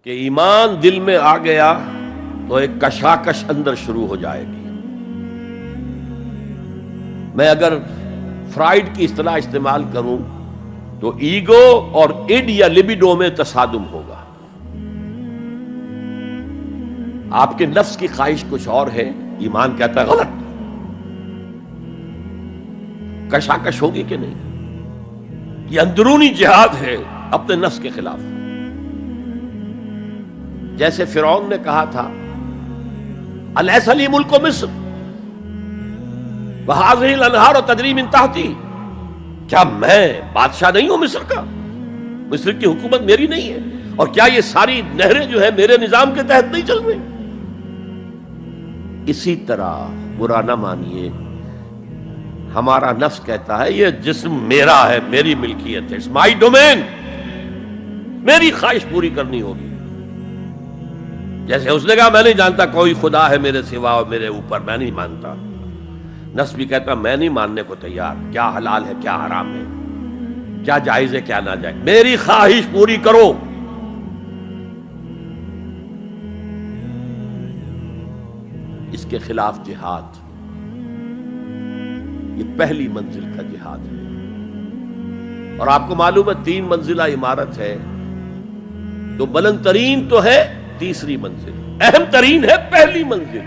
کہ ایمان دل میں آ گیا تو ایک کشاکش اندر شروع ہو جائے گی. میں اگر فرائڈ کی اصطلاح استعمال کروں تو ایگو اور اڈ یا لبیڈو میں تصادم ہوگا. آپ کے نفس کی خواہش کچھ اور ہے، ایمان کہتا ہے غلط. کشاکش ہوگی کہ نہیں؟ یہ اندرونی جہاد ہے اپنے نفس کے خلاف. جیسے فرعون نے کہا تھا الیس لی ملک مصر وہذہ الانہار تجری من تحتی، کیا میں بادشاہ نہیں ہوں مصر کا؟ مصر کی حکومت میری نہیں ہے؟ اور کیا یہ ساری نہریں جو ہے میرے نظام کے تحت نہیں چل رہی؟ اسی طرح برا نہ مانیے، ہمارا نفس کہتا ہے یہ جسم میرا ہے، میری ملکیت ہے، اٹس مائی ڈومین، میری خواہش پوری کرنی ہوگی. جیسے اس نے کہا میں نہیں جانتا کوئی خدا ہے میرے سوا اور میرے اوپر، میں نہیں مانتا. نفس بھی کہتا میں نہیں ماننے کو تیار، کیا حلال ہے کیا حرام ہے، کیا جائز ہے کیا ناجائز، میری خواہش پوری کرو. اس کے خلاف جہاد، یہ پہلی منزل کا جہاد ہے. اور آپ کو معلوم ہے 3 منزلہ عمارت ہے، تو بلند ترین تو ہے تیسری منزل، اہم ترین ہے پہلی منزل.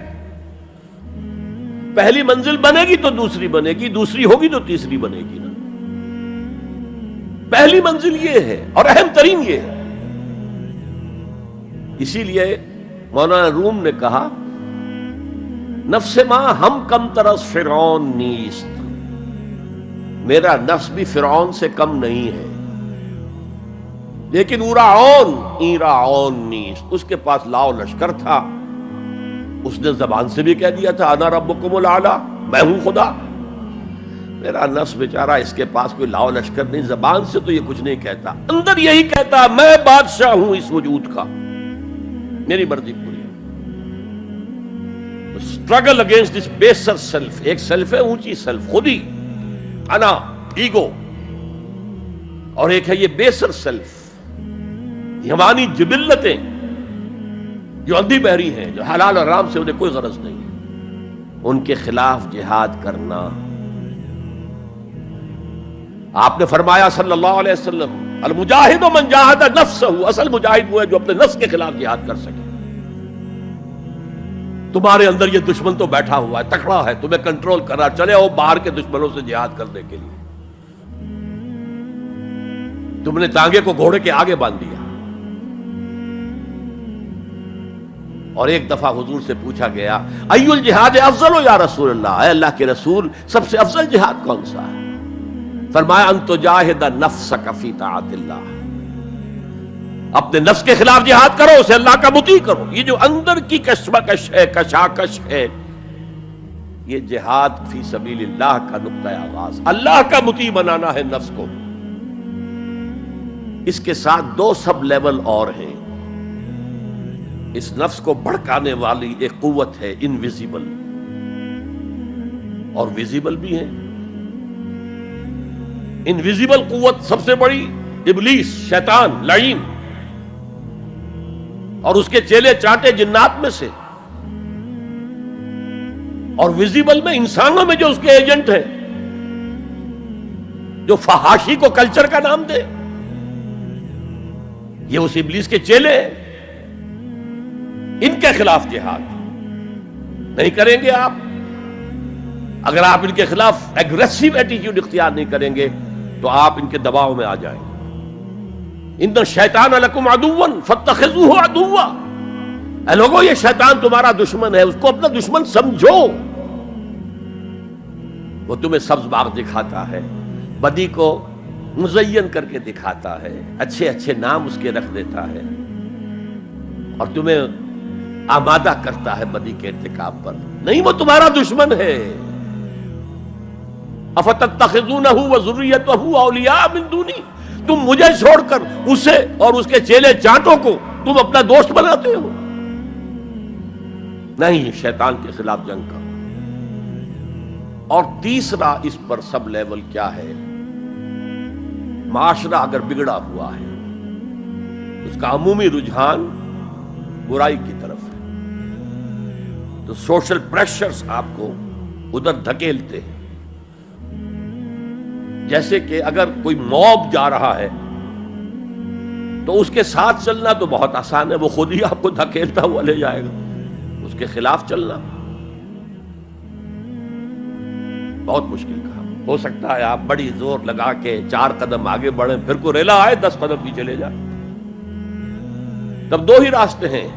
پہلی منزل بنے گی تو دوسری بنے گی، دوسری ہوگی تو تیسری بنے گی نا. پہلی منزل یہ ہے اور اہم ترین یہ ہے. اسی لیے مولانا روم نے کہا نفس ماں ہم کم ترس فرعون نیست، میرا نفس بھی فرعون سے کم نہیں ہے، لیکن ایراعون نیست، اس کے پاس لاؤ لشکر تھا. اس نے زبان سے بھی کہہ دیا تھا انا ربکم الاعلی، میں ہوں خدا. میرا نفس بیچارہ اس کے پاس کوئی لاؤ لشکر نہیں، زبان سے تو یہ کچھ نہیں کہتا، اندر یہی کہتا میں بادشاہ ہوں اس وجود کا، میری مرضی پوری. اسٹرگل اگینسٹ دس بیسر سیلف، ایک سیلف ہے اونچی سیلف، خودی، انا، ایگو، اور ایک ہے یہ بیسر سیلف، ہمانی جبلتیں جو اندھی بہری ہیں، جو حلال اور حرام سے انہیں کوئی غرض نہیں ہے، ان کے خلاف جہاد کرنا. آپ نے فرمایا صلی اللہ علیہ وسلم المجاہد من جاہد نفسہ، اصل مجاہد وہ ہے جو اپنے نفس کے خلاف جہاد کر سکے. تمہارے اندر یہ دشمن تو بیٹھا ہوا ہے، تکڑا ہے، تمہیں کنٹرول کر رہا، چلے آؤ باہر کے دشمنوں سے جہاد کرنے کے لیے. تم نے ٹانگے کو گھوڑے کے آگے باندھ دیا. اور ایک دفعہ حضور سے پوچھا گیا ای الجہاد افضل یا رسول اللہ، اے اللہ کے رسول سب سے افضل جہاد کون سا ہے؟ فرمایا ان تجاہد نفسک فی طاعت اللہ، اپنے نفس کے خلاف جہاد کرو، اسے اللہ کا مطیع کرو. یہ جو اندر کی کشمکش ہے، کشاکش ہے، یہ جہاد فی سبیل اللہ کا نقطہ آغاز، اللہ کا مطیع بنانا ہے نفس کو. اس کے ساتھ 2 سب لیول اور ہیں. اس نفس کو بھڑکانے والی ایک قوت ہے انویزیبل، اور ویزیبل بھی ہے. انویزیبل قوت سب سے بڑی ابلیس، شیطان لعین، اور اس کے چیلے چانٹے جنات میں سے. اور ویزیبل میں انسانوں میں جو اس کے ایجنٹ ہیں، جو فحاشی کو کلچر کا نام دے، یہ اس ابلیس کے چیلے ہیں. ان کے خلاف جہاد نہیں کریں گے آپ. اگر آپ ان کے خلاف ایگریسو ایٹیٹیوڈ اختیار نہیں کریں گے تو آپ ان کے دباؤ میں آ جائیں گے. ان الشیطان لکم عدو فاتخذوہ عدوا، اے لوگو یہ شیطان تمہارا دشمن ہے، اس کو اپنا دشمن سمجھو. وہ تمہیں سبز باغ دکھاتا ہے، بدی کو مزین کر کے دکھاتا ہے، اچھے اچھے نام اس کے رکھ دیتا ہے، اور تمہیں آمادہ کرتا ہے بدی کے ارتکاب پر. نہیں، وہ تمہارا دشمن ہے. افتتخذونہ وذریتہ اولیاء من دونی، تم مجھے چھوڑ کر اسے اور اس کے چیلے چانٹوں کو تم اپنا دوست بناتے ہو. نہیں، شیطان کے خلاف جنگ کرو. اور تیسرا اس پر سب لیول کیا ہے؟ معاشرہ اگر بگڑا ہوا ہے، اس کا عمومی رجحان برائی کی طرف ہے، تو سوشل پریشرز آپ کو ادھر دھکیلتے ہیں۔ جیسے کہ اگر کوئی موب جا رہا ہے تو اس کے ساتھ چلنا تو بہت آسان ہے، وہ خود ہی آپ کو دھکیلتا ہوا لے جائے گا۔ اس کے خلاف چلنا بہت مشکل کام۔ ہو سکتا ہے آپ بڑی زور لگا کے 4 قدم آگے بڑھیں، پھر کوئی ریلا آئے 10 قدم پیچھے لے جائے۔ تب 2 ہی راستے ہیں،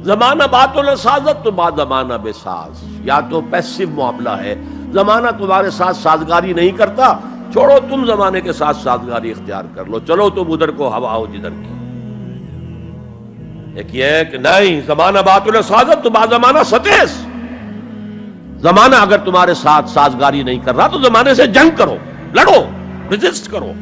زمانہ بات و سازت تو بعد زمانہ بے ساز۔ یا تو پیسو معاملہ ہے، زمانہ تمہارے ساتھ سازگاری نہیں کرتا، چھوڑو تم زمانے کے ساتھ سازگاری اختیار کر لو، چلو تم ادھر کو ہوا ہو جدھر کی۔ ایک یہ ہے کہ نہیں، زمانہ بات و سازت تو بعد زمانہ ستیس۔ زمانہ اگر تمہارے ساتھ سازگاری نہیں کر رہا تو زمانے سے جنگ کرو، لڑو، ریزسٹ کرو۔